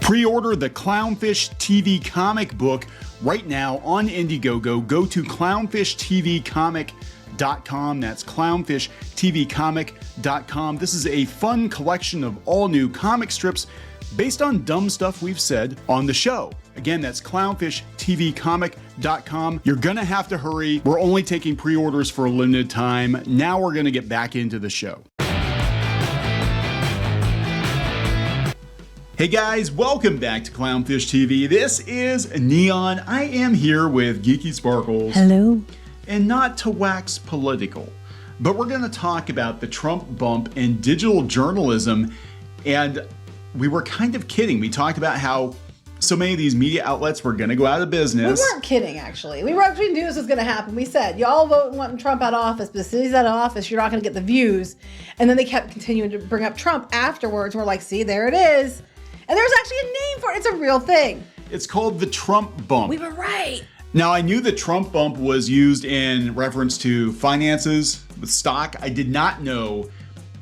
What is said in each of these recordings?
Pre-order the Clownfish TV comic book right now on Indiegogo. Go to clownfishtvcomic.com. That's clownfishtvcomic.com. This is a fun collection of all new comic strips based on dumb stuff we've said on the show. Again, that's clownfishtvcomic.com. You're gonna have to hurry. We're only taking pre-orders for a limited time. Now we're gonna get back into the show. Hey guys, welcome back to Clownfish TV. This is Neon. I am here with Geeky Sparkles. Hello. And not to wax political, but we're going to talk about the Trump bump in digital journalism. And we were kind of kidding. We talked about how so many of these media outlets were going to go out of business. We weren't kidding, actually. We actually knew this was going to happen. We said, y'all vote wanting Trump out of office, but as soon as he's out of office, you're not going to get the views. And then they kept continuing to bring up Trump afterwards. We're like, see, there it is. And there's actually a name for it. It's a real thing. It's called the Trump bump. We were right. Now, I knew the Trump bump was used in reference to finances with stock. I did not know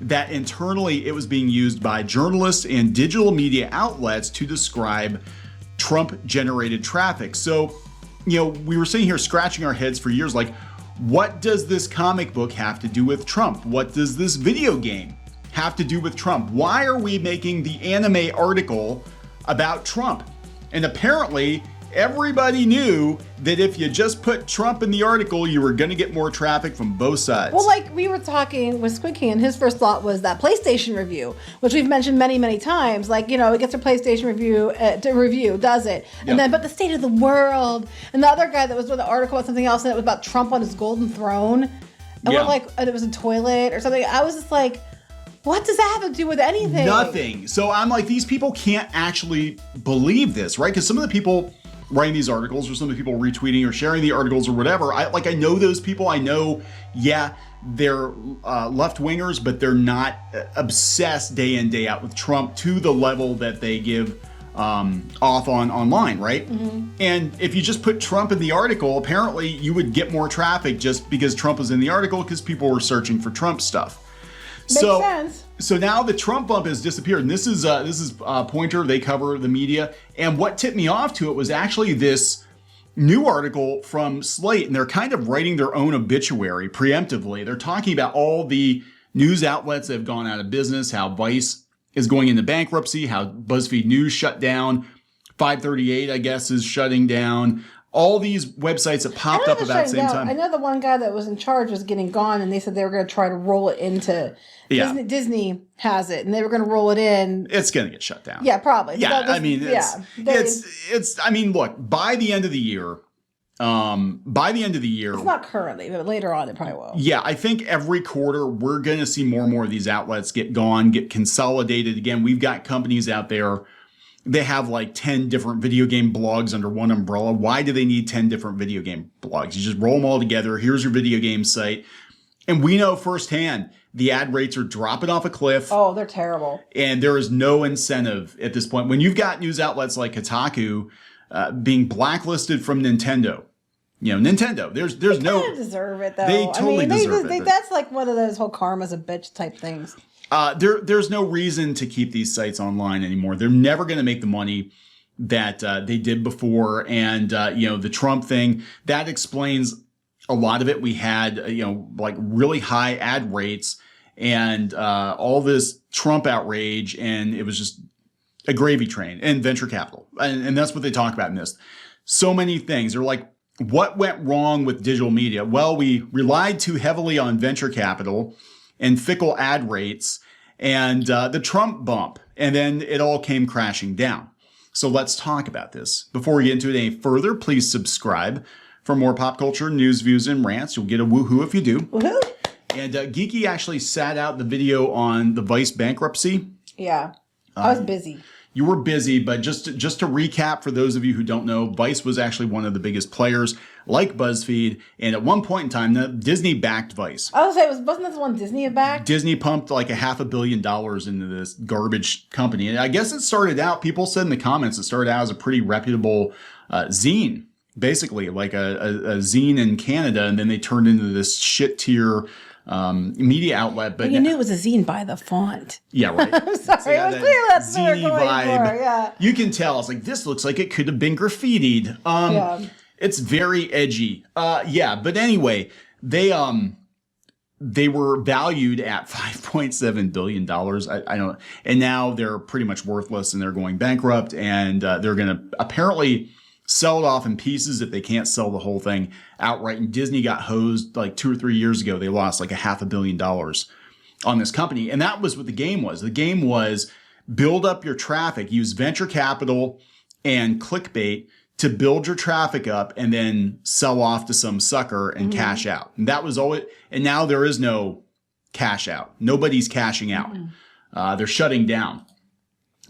that internally it was being used by journalists and digital media outlets to describe Trump-generated traffic. So, you know, we were sitting here scratching our heads for years like, what does this comic book have to do with Trump? What does this video game have to do with Trump? Why are we making the anime article about Trump? And apparently everybody knew that if you just put Trump in the article, you were going to get more traffic from both sides. Well, like we were talking with Squid King, and his first thought was that PlayStation review, which we've mentioned many, many times. Like, you know, it gets a PlayStation review to review, does it? And then, but the state of the world. And the other guy that was doing the article about something else, and it was about Trump on his golden throne. And we're like, and it was a toilet or something. I was just like, what does that have to do with anything? Nothing. So I'm like, these people can't actually believe this, right? Because some of the people writing these articles or some of the people retweeting or sharing the articles or whatever, I know those people. I know, yeah, they're left-wingers, but they're not obsessed day in, day out with Trump to the level that they give off online, right? Mm-hmm. And if you just put Trump in the article, apparently you would get more traffic just because Trump was in the article because people were searching for Trump stuff. Makes sense. So now the Trump bump has disappeared, and this is Pointer. They cover the media, and what tipped me off to it was actually this new article from Slate, and they're kind of writing their own obituary preemptively. They're talking about all the news outlets that have gone out of business, how Vice is going into bankruptcy, how BuzzFeed News shut down, 538, I guess, is shutting down. All these websites that popped up about the same time. I know the one guy that was in charge was getting gone, and they said they were going to try to roll it into Disney has it, and they were going to roll it in. It's going to get shut down. Yeah, probably. Yeah, I mean, I mean, look, by the end of the year, it's not currently, but later on it probably will. Yeah, I think every quarter we're going to see more and more of these outlets get gone, get consolidated. Again, we've got companies out there. They have like 10 different video game blogs under one umbrella. Why do they need 10 different video game blogs? You just roll them all together. Here's your video game site. And we know firsthand the ad rates are dropping off a cliff. Oh, they're terrible. And there is no incentive at this point. When you've got news outlets like Kotaku being blacklisted from Nintendo, you know, Nintendo, there's no... They deserve it, though. They totally deserve it. That's like one of those whole karma's a bitch type things. There's no reason to keep these sites online anymore. They're never going to make the money that they did before. And, you know, the Trump thing, that explains a lot of it. We had, you know, like really high ad rates and all this Trump outrage. And it was just a gravy train and venture capital. And that's what they talk about in this. So many things. They're like, what went wrong with digital media? Well, we relied too heavily on venture capital and fickle ad rates and the Trump bump. And then it all came crashing down. So let's talk about this. Before we get into it any further, please subscribe for more pop culture, news, views, and rants. You'll get a woohoo if you do. Woohoo! And Geeky actually sat out the video on the Vice bankruptcy. Yeah, I was busy. You were busy, but just to recap for those of you who don't know, Vice was actually one of the biggest players, like BuzzFeed, and at one point in time, Disney backed Vice. I was gonna say, wasn't that the one Disney had backed? Disney pumped like $500 million into this garbage company, and I guess it started out. People said in the comments it started out as a pretty reputable zine, basically like a zine in Canada, and then they turned into this shit tier media outlet. But you knew it was a zine by the font. Yeah, right. I'm sorry, it was clear that's what we were going vibe. for. Yeah. You can tell. It's like, this looks like it could have been graffitied. It's very edgy. But anyway, they were valued at $5.7 billion. I don't, and now they're pretty much worthless and they're going bankrupt, and they're going to apparently sell it off in pieces if they can't sell the whole thing outright. And Disney got hosed like 2 or 3 years ago. They lost like $500 million on this company. And that was what the game was. The game was build up your traffic, use venture capital and clickbait to build your traffic up and then sell off to some sucker and cash out. And that was all it. And now there is no cash out. Nobody's cashing out. They're shutting down.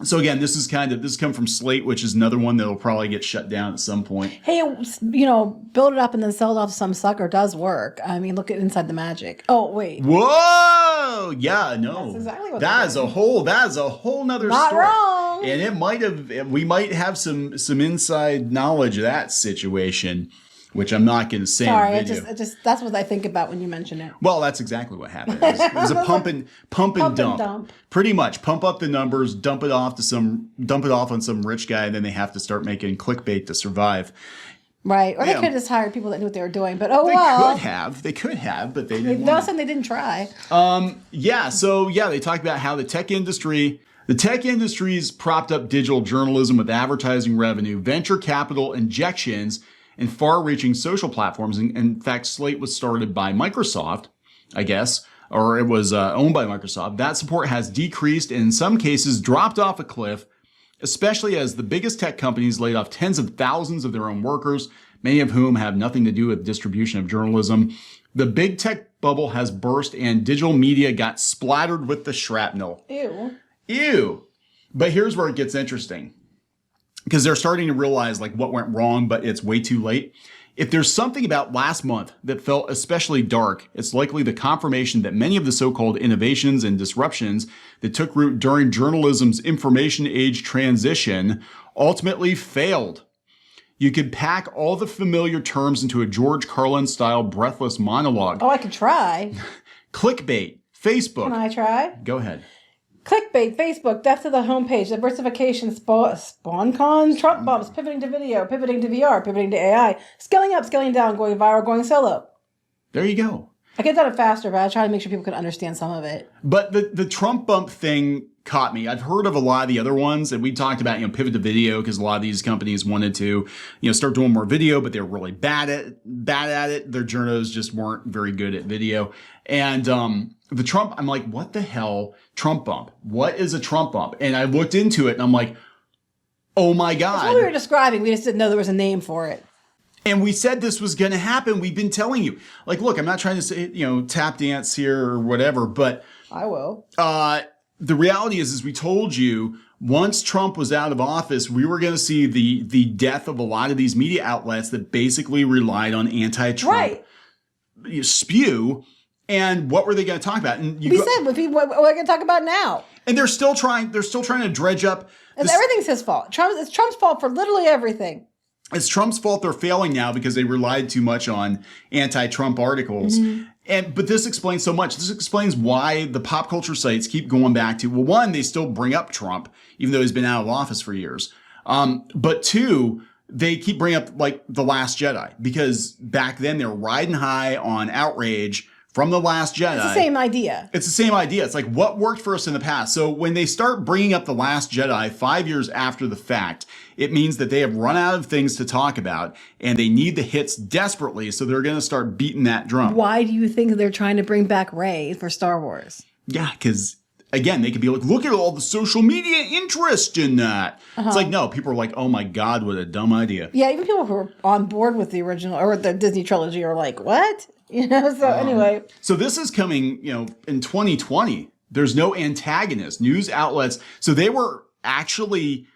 So again, this come from Slate, which is another one that'll probably get shut down at some point. Hey, build it up and then sell it off to some sucker does work. I mean, look at Inside the Magic. Oh, wait. Whoa! Yeah, no. That's exactly what that is a whole nother Not story. wrong. And we might have some inside knowledge of that situation, which I'm not going to say Sorry, in the video. it just that's what I think about when you mention it. Well, that's exactly what happened. It was a pump and dump. Pretty much pump up the numbers, dump it off on some rich guy, and then they have to start making clickbait to survive. Right. Or they could have just hired people that knew what they were doing. But They could have, but they didn't. No, saying they didn't try. They talked about how the tech industry's propped up digital journalism with advertising revenue, venture capital injections, and far-reaching social platforms. And in fact, Slate was started by Microsoft, I guess, or it was owned by Microsoft. That support has decreased and in some cases dropped off a cliff, especially as the biggest tech companies laid off tens of thousands of their own workers, many of whom have nothing to do with distribution of journalism. The big tech bubble has burst and digital media got splattered with the shrapnel. Ew. But here's where it gets interesting, because they're starting to realize like what went wrong, but it's way too late. If there's something about last month that felt especially dark, it's likely the confirmation that many of the so-called innovations and disruptions that took root during journalism's information age transition ultimately failed. You could pack all the familiar terms into a George Carlin-style breathless monologue. Oh, I could try. Clickbait, Facebook. Can I try? Go ahead. Clickbait, Facebook, death to the homepage, diversification, SpawnCon, Trump bumps, pivoting to video, pivoting to VR, pivoting to AI, scaling up, scaling down, going viral, going solo. There you go. I could have done it faster, but I try to make sure people could understand some of it. But the Trump bump thing caught me. I've heard of a lot of the other ones, and we talked about, pivot to video, because a lot of these companies wanted to, start doing more video, but they were really bad at it. Their journos just weren't very good at video. And the Trump, I'm like, what the hell? Trump bump. What is a Trump bump? And I looked into it and I'm like, oh my God. That's what we were describing. We just didn't know there was a name for it. And we said this was going to happen. We've been telling you. Like, look, I'm not trying to say, tap dance here or whatever, but I will. The reality is we told you once Trump was out of office, we were going to see the death of a lot of these media outlets that basically relied on anti-Trump spew. And what were they going to talk about? And what are we going to talk about now? And they're still trying to dredge up. Everything's his fault. It's Trump's fault for literally everything. It's Trump's fault they're failing now because they relied too much on anti-Trump articles. Mm-hmm. But this explains so much. This explains why the pop culture sites keep going back to, well, one, they still bring up Trump, even though he's been out of office for years. But two, they keep bringing up like The Last Jedi, because back then they were riding high on outrage from The Last Jedi. It's the same idea. It's the same idea. It's like what worked for us in the past. So when they start bringing up The Last Jedi 5 years after the fact, it means that they have run out of things to talk about and they need the hits desperately. So they're going to start beating that drum. Why do you think they're trying to bring back Rey for Star Wars? Yeah, because again, they could be like, look at all the social media interest in that. It's like, no, people are like, oh my God, what a dumb idea. Yeah, even people who are on board with the original or with the Disney trilogy are like, what? Anyway. So this is coming, in 2020. There's no antagonist. News outlets. So they were actually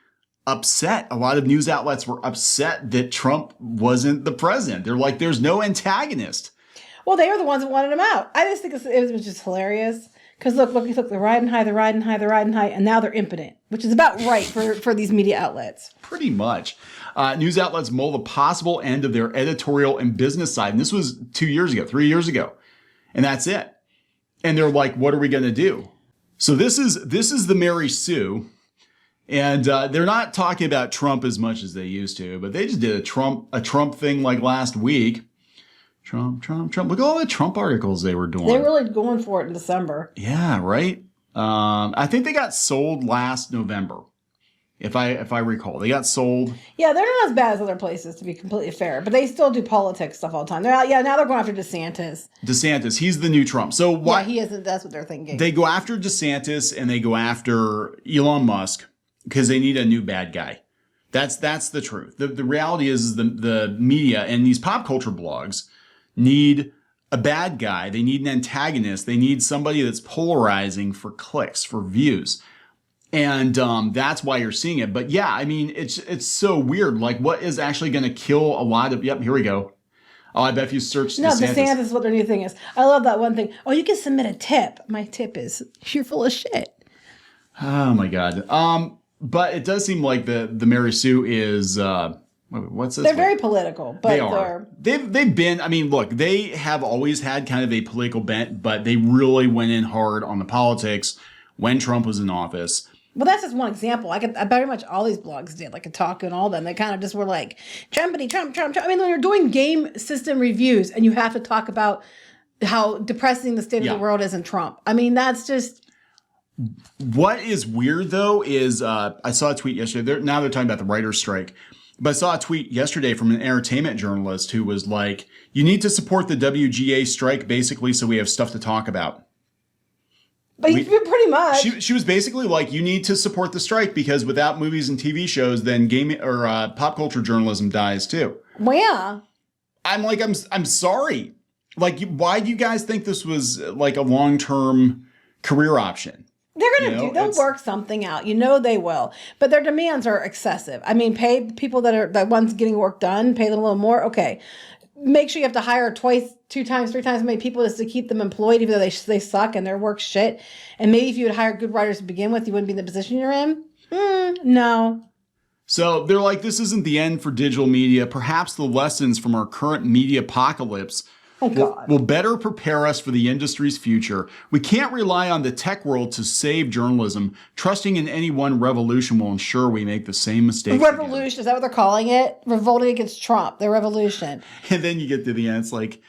upset. A lot of news outlets were upset that Trump wasn't the president. They're like, there's no antagonist. Well, they were the ones that wanted him out. I just think it was just hilarious. Because look, they're riding high, and now they're impotent, which is about right for these media outlets. Pretty much. News outlets mull the possible end of their editorial and business side. And this was 3 years ago. And that's it. And they're like, what are we going to do? So this is the Mary Sue. And they're not talking about Trump as much as they used to, but they just did a Trump thing like last week. Trump. Look at all the Trump articles they were doing. They're really going for it in December. Yeah, right. I think they got sold last November, if I recall. They got sold. Yeah, they're not as bad as other places, to be completely fair, but they still do politics stuff all the time. Now they're going after DeSantis. DeSantis, he's the new Trump. So why? Yeah, he isn't. That's what they're thinking. They go after DeSantis and they go after Elon Musk because they need a new bad guy. That's the truth. The reality is the media and these pop culture blogs need a bad guy. They need an antagonist. They need somebody that's polarizing for clicks, for views. And that's why you're seeing it. But yeah, I mean, it's so weird. Like, what is actually going to kill a lot of... Yep, here we go. Oh, I bet if you search DeSantis... DeSantis is what their new thing is. I love that one thing. Oh, you can submit a tip. My tip is, you're full of shit. Oh, my God. But it does seem like the Mary Sue is... what's this? They're very political, but they are. They've been. I mean, look, they have always had kind of a political bent, but they really went in hard on the politics when Trump was in office. Well, that's just one example. I very much all these blogs did, like Kotaku and all of them. They kind of just were like, Trumpity, Trump. I mean, when you're doing game system reviews and you have to talk about how depressing the state of the world is in Trump. I mean, that's just... What is weird, though, is I saw a tweet yesterday. Now they're talking about the writer's strike. But I saw a tweet yesterday from an entertainment journalist who was like, you need to support the WGA strike, basically, so we have stuff to talk about. But pretty much. She was basically like, you need to support the strike because without movies and TV shows, then pop culture journalism dies too. Well, yeah. I'm like, I'm sorry. Like, why do you guys think this was like a long-term career option? They're going to they'll work something out. You know they will. But their demands are excessive. I mean, pay people that ones getting work done, pay them a little more. Okay. Make sure you have to hire twice, 2 times, 3 times as many people just to keep them employed, even though they suck and their work's shit. And maybe if you would hire good writers to begin with, you wouldn't be in the position you're in. No. So they're like, this isn't the end for digital media. Perhaps the lessons from our current media apocalypse will better prepare us for the industry's future. We can't rely on the tech world to save journalism. Trusting in any one revolution will ensure we make the same mistakes Revolution, again. is that what they're calling it? Revolting against Trump, their revolution. And then you get to the end, it's like,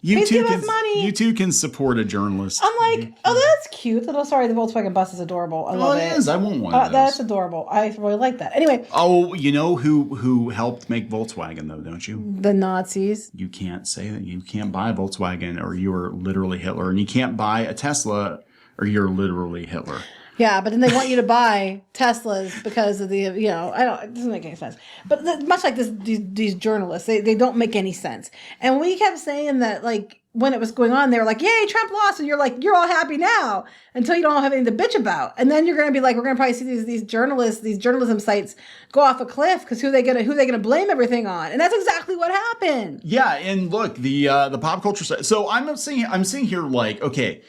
you too can support a journalist. I'm like, oh, that's cute. Oh, sorry, the Volkswagen bus is adorable. I love it. It is. I want one of those. That's adorable. I really like that. Anyway. Oh, you know who helped make Volkswagen, though, don't you? The Nazis. You can't say that. You can't buy a Volkswagen or you are literally Hitler. And you can't buy a Tesla or you're literally Hitler. Yeah, but then they want you to buy Teslas because of the, it doesn't make any sense. But much like these journalists, they don't make any sense. And we kept saying that, like, when it was going on, they were like, yay, Trump lost. And you're like, you're all happy now until you don't have anything to bitch about. And then you're going to be like, we're going to probably see these journalists, these journalism sites go off a cliff because who they going to blame everything on? And that's exactly what happened. Yeah. And look, the pop culture side. So I'm seeing here like, okay,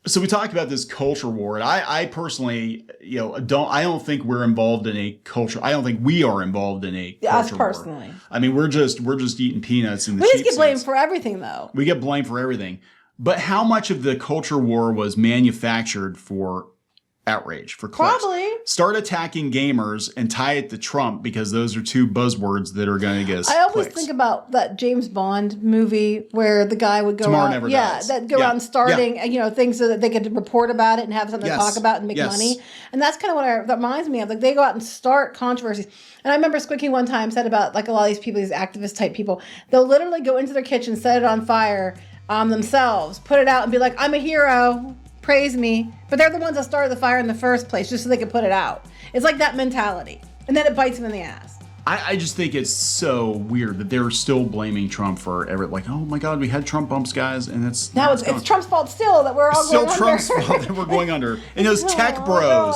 so we talked about this culture war, and I personally, I don't think we're involved in a culture. I don't think we are involved in a culture us personally. War. I mean, we're just eating peanuts in the. We just get blamed for everything, though. We get blamed for everything, but how much of the culture war was manufactured for outrage, for clicks? Probably. Start attacking gamers and tie it to Trump because those are 2 buzzwords that are going to get us. I always think about that James Bond movie where the guy would go Tomorrow out, Never Dies. out and starting, things so that they could report about it and have something to talk about and make money. And that's kind of what that reminds me of. Like, they go out and start controversies. And I remember Squeaky one time said about, like, a lot of these people, these activist type people, they'll literally go into their kitchen, set it on fire themselves, put it out and be like, I'm a hero. Praise me. But they're the ones that started the fire in the first place just so they could put it out. It's like that mentality. And then it bites them in the ass. I just think it's so weird that they're still blaming Trump for like, oh my God, we had Trump bumps, guys, and it's Trump's fault still that we're all going under. It's still Trump's fault that we're going under. And those tech bros,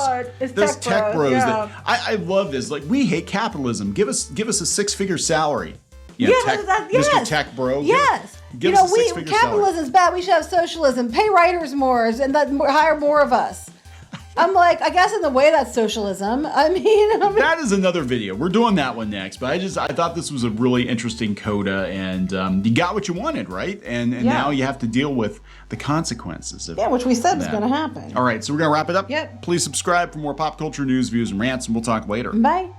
tech bros yeah. that I love this. Like, we hate capitalism. Give us a 6-figure salary. Mr. Tech Bro. Yes. Give us a 6-figure capitalism's salary. bad. We should have socialism. Pay writers more and hire more of us. I'm like, I guess in the way that's socialism. I mean, that is another video. We're doing that one next. But I thought this was a really interesting coda, and you got what you wanted, right? And now you have to deal with the consequences of which we said was that. going to happen. All right, so we're going to wrap it up. Yep. Please subscribe for more pop culture news, views, and rants, and we'll talk later. Bye.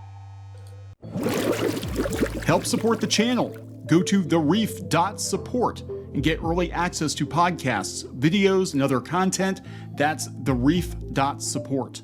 Help support the channel. Go to thereef.support and get early access to podcasts, videos, and other content. That's thereef.support.